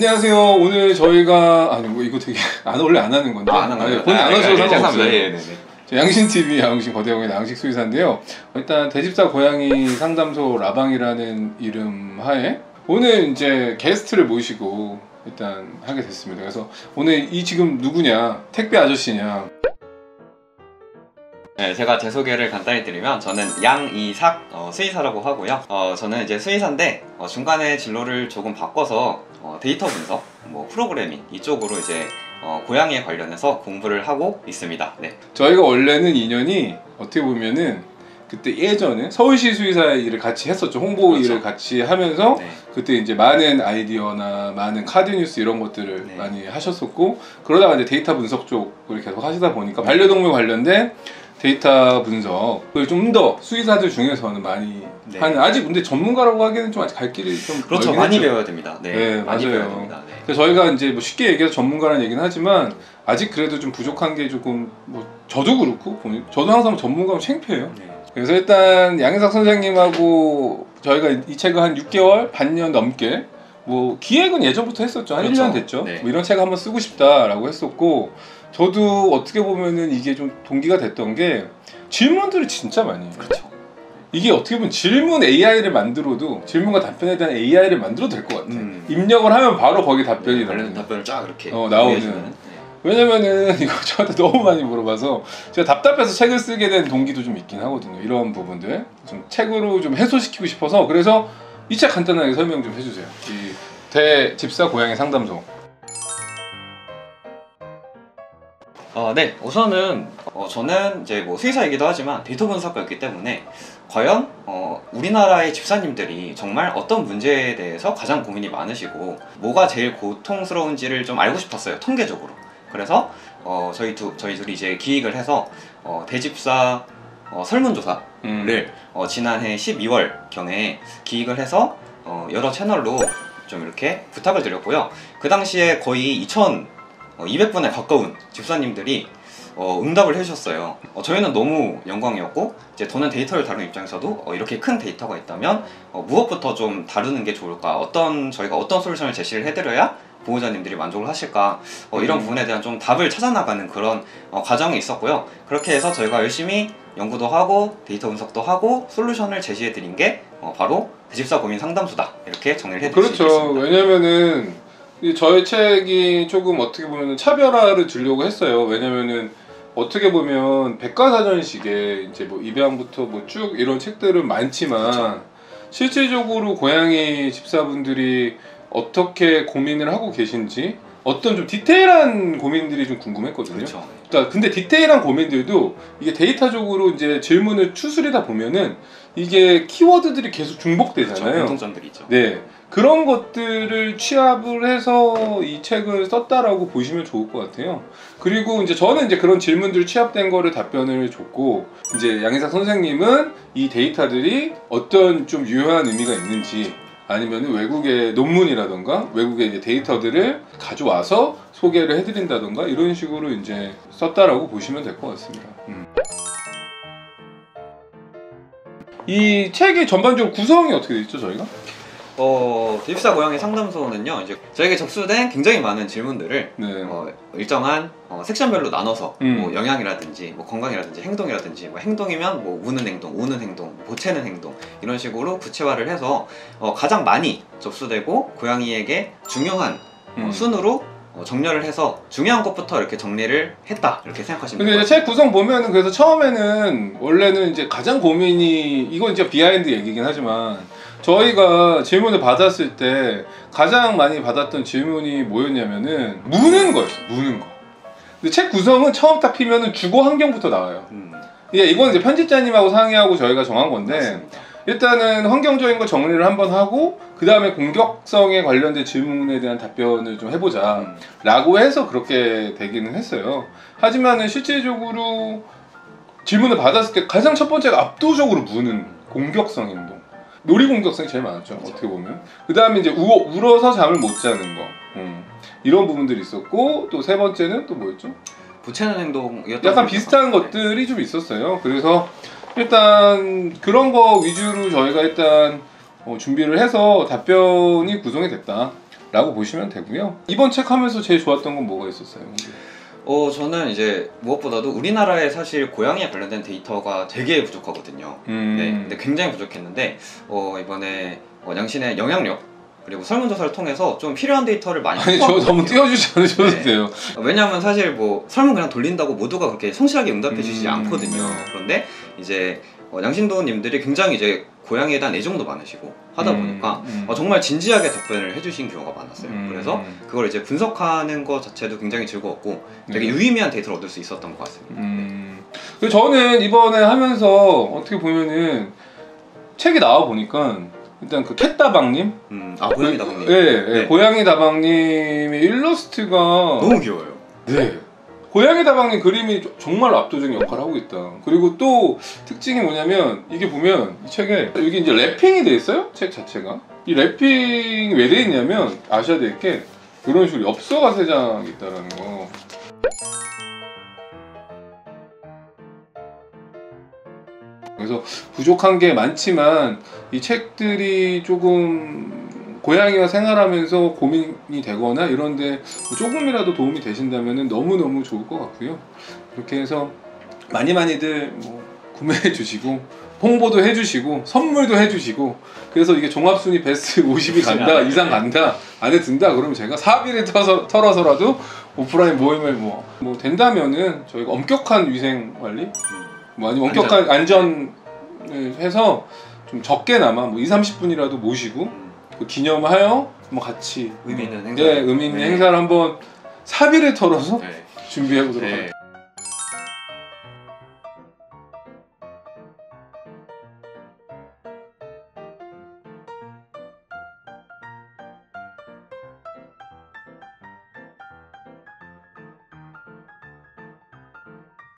안녕하세요. 오늘 저희가 아니 뭐 이거 되게 원래 안 하는 건데 본인 안 하셔도 상관없어요. 양신TV 양신 거대형의 양식 수의사인데요. 일단 대집사 고양이 상담소 라방이라는 이름 하에 오늘 이제 게스트를 모시고 일단 하게 됐습니다. 그래서 오늘 이 지금 누구냐? 택배 아저씨냐? 네, 제가 제 소개를 간단히 드리면 저는 양이삭 수의사라고 하고요. 저는 이제 수의사인데 중간에 진로를 조금 바꿔서 데이터 분석, 뭐 프로그래밍 이쪽으로 이제 고양이에 관련해서 공부를 하고 있습니다. 네. 저희가 원래는 인연이 어떻게 보면은 그때 예전에 서울시 수의사 일을 같이 했었죠. 홍보 그렇죠. 일을 같이 하면서 네. 그때 이제 많은 아이디어나 많은 카드 뉴스 이런 것들을 네. 많이 하셨었고 그러다가 이제 데이터 분석 쪽을 계속 하시다 보니까 반려동물 관련된 데이터 분석을 좀 더 수의사들 중에서는 많이 네. 하는 아직 근데 전문가라고 하기에는 좀 아직 갈 길이 좀 그렇죠. 많이 배워야 됩니다. 네, 네 많이 맞아요. 배워야 됩니다. 네. 그래서 저희가 이제 뭐 쉽게 얘기해서 전문가라는 얘기는 하지만 아직 그래도 좀 부족한 게 조금 뭐 저도 그렇고 저도 항상 전문가면 창피해요. 네. 그래서 일단 양희삭 선생님하고 저희가 이 책을 한 6개월 반년 넘게 뭐 기획은 예전부터 했었죠. 한 그렇죠. 1년 됐죠. 네. 뭐 이런 책 한번 쓰고 싶다라고 했었고 저도 어떻게 보면은 이게 좀 동기가 됐던 게 질문들을 진짜 많이 해요. 그렇죠. 이게 어떻게 보면 질문 AI를 만들어도 질문과 답변에 대한 AI를 만들어도 될 것 같아. 입력을 하면 바로 거기 답변이 나오는 답변을 쫙 이렇게 나오는. 네. 왜냐면은 이거 저한테 너무 많이 물어봐서 제가 답답해서 책을 쓰게 된 동기도 좀 있긴 하거든요. 이런 부분들 좀 책으로 좀 해소시키고 싶어서 그래서 이 책 간단하게 설명 좀 해주세요. 이 대집사 고양이 상담소. 네, 우선은 저는 이제 뭐 수의사이기도 하지만 데이터 분석가였기 때문에 과연 우리나라의 집사님들이 정말 어떤 문제에 대해서 가장 고민이 많으시고 뭐가 제일 고통스러운지를 좀 알고 싶었어요, 통계적으로. 그래서 저희 둘이 이제 기획을 해서 대집사 설문조사를 지난해 12월 경에 기획을 해서 여러 채널로 좀 이렇게 부탁을 드렸고요. 그 당시에 거의 2,200분에 가까운 집사님들이 응답을 해주셨어요. 저희는 너무 영광이었고 이제 저는 데이터를 다루는 입장에서도 이렇게 큰 데이터가 있다면 무엇부터 좀 다루는 게 좋을까, 저희가 어떤 솔루션을 제시를 해드려야 보호자님들이 만족을 하실까, 이런 부분에 대한 좀 답을 찾아나가는 그런 과정이 있었고요. 그렇게 해서 저희가 열심히 연구도 하고 데이터 분석도 하고 솔루션을 제시해드린 게 바로 대집사 고민 상담소다, 이렇게 정리를 해드릴 수 있겠습니다. 그렇죠. 왜냐면은 저희 책이 조금 어떻게 보면 차별화를 주려고 했어요. 왜냐면은 어떻게 보면 백과사전식의 이제 뭐 입양부터 뭐 쭉 이런 책들은 많지만 그렇죠. 실질적으로 고양이 집사분들이 어떻게 고민을 하고 계신지 어떤 좀 디테일한 고민들이 좀 궁금했거든요. 그렇죠. 그러니까 근데 디테일한 고민들도 이게 데이터적으로 이제 질문을 추스리다 보면은 이게 키워드들이 계속 중복되잖아요. 그렇죠. 공통점들이 있죠. 네. 그런 것들을 취합을 해서 이 책을 썼다라고 보시면 좋을 것 같아요. 그리고 이제 저는 이제 그런 질문들 취합된 거를 답변을 줬고 이제 양희삭 선생님은 이 데이터들이 어떤 좀 유효한 의미가 있는지 아니면 외국의 논문이라던가 외국의 이제 데이터들을 가져와서 소개를 해드린다던가 이런 식으로 이제 썼다라고 보시면 될 것 같습니다. 이 책의 전반적으로 구성이 어떻게 되어 있죠, 저희가? 대집사 고양이 상담소는요, 이제 저에게 접수된 굉장히 많은 질문들을 네. 일정한 섹션별로 나눠서 뭐 영양이라든지 뭐 건강이라든지 행동이라든지 뭐 행동이면 뭐 우는 행동, 우는 행동, 보채는 행동 이런 식으로 구체화를 해서 가장 많이 접수되고 고양이에게 중요한 순으로 정렬을 해서 중요한 것부터 이렇게 정리를 했다, 이렇게 생각하시면 근데 이제 책 구성 보면은 그래서 처음에는 원래는 이제 가장 고민이 이건 이제 비하인드 얘기긴 하지만 저희가 질문을 받았을 때 가장 많이 받았던 질문이 뭐였냐면은 무는 거였어요. 무는 거. 근데 책 구성은 처음 딱 피면은 주거 환경부터 나와요. 이건 이제 편집자님하고 상의하고 저희가 정한 건데 맞습니다. 일단은 환경적인 거 정리를 한번 하고 그 다음에 공격성에 관련된 질문에 대한 답변을 좀 해보자 라고 해서 그렇게 되기는 했어요. 하지만은 실질적으로 질문을 받았을 때 가장 첫 번째가 압도적으로 무는 공격성 행동, 놀이 공격성이 제일 많았죠. 그렇죠. 어떻게 보면 그 다음에 이제 울어서 잠을 못 자는 거 이런 부분들이 있었고 또 세 번째는 또 뭐였죠? 보채는 행동이었던 약간 비슷한 것들이 좀 있었어요. 그래서 일단 그런 거 위주로 저희가 일단 준비를 해서 답변이 구성이 됐다. 라고 보시면 되고요. 이번 책 하면서 제일 좋았던 건 뭐가 있었어요? 저는 이제 무엇보다도 우리나라에 사실 고양이에 관련된 데이터가 되게 부족하거든요. 네, 근데 굉장히 부족했는데 이번에 양신의 영향력 그리고 설문조사를 통해서 좀 필요한 데이터를 많이 아니 저 너무 띄워주지 않으셔도 네. 돼요. 왜냐하면 사실 뭐 설문 그냥 돌린다고 모두가 그렇게 성실하게 응답해 주시지 않거든요. 네. 그런데 이제 양신도님들이 굉장히 이제 고양이에 대한 애정도 많으시고 하다 보니까 정말 진지하게 답변을 해주신 경우가 많았어요. 그래서 그걸 이제 분석하는 것 자체도 굉장히 즐거웠고 되게 네. 유의미한 데이터를 얻을 수 있었던 것 같습니다. 그리고 저는 이번에 하면서 어떻게 보면은 책이 나와 보니까 일단 그 캣다방님, 고양이 다방님. 네. 고양이 다방님의 일러스트가 너무 귀여워요. 네. 고양이 다방님 그림이 정말 압도적인 역할을 하고 있다. 그리고 또 특징이 뭐냐면 이게 보면 이 책에 여기 이제 랩핑이 돼 있어요. 책 자체가. 이 랩핑이 왜 돼 있냐면 아셔야 될 게 이런 식으로 엽서가 3장이 있다라는 거. 그래서 부족한 게 많지만 이 책들이 조금 고양이와 생활하면서 고민이 되거나 이런데 조금이라도 도움이 되신다면 너무너무 좋을 것 같고요. 그렇게 해서 많이들 뭐 구매해 주시고 홍보도 해주시고 선물도 해주시고 그래서 이게 종합순위 베스트 50이 간다 이상 간다 안에 든다 그러면 제가 사비를 털어서라도 오프라인 모임을 뭐 된다면은 저희가 엄격한 위생 관리 뭐 아니면 엄격한 안전을 해서 좀 적게나마 뭐 20-30분이라도 모시고 그 기념하여 뭐 같이 의미 있는 행사. 네, 의미 있는 행사를 한번 사비를 털어서 네. 준비해 보도록 네. 하겠습니다.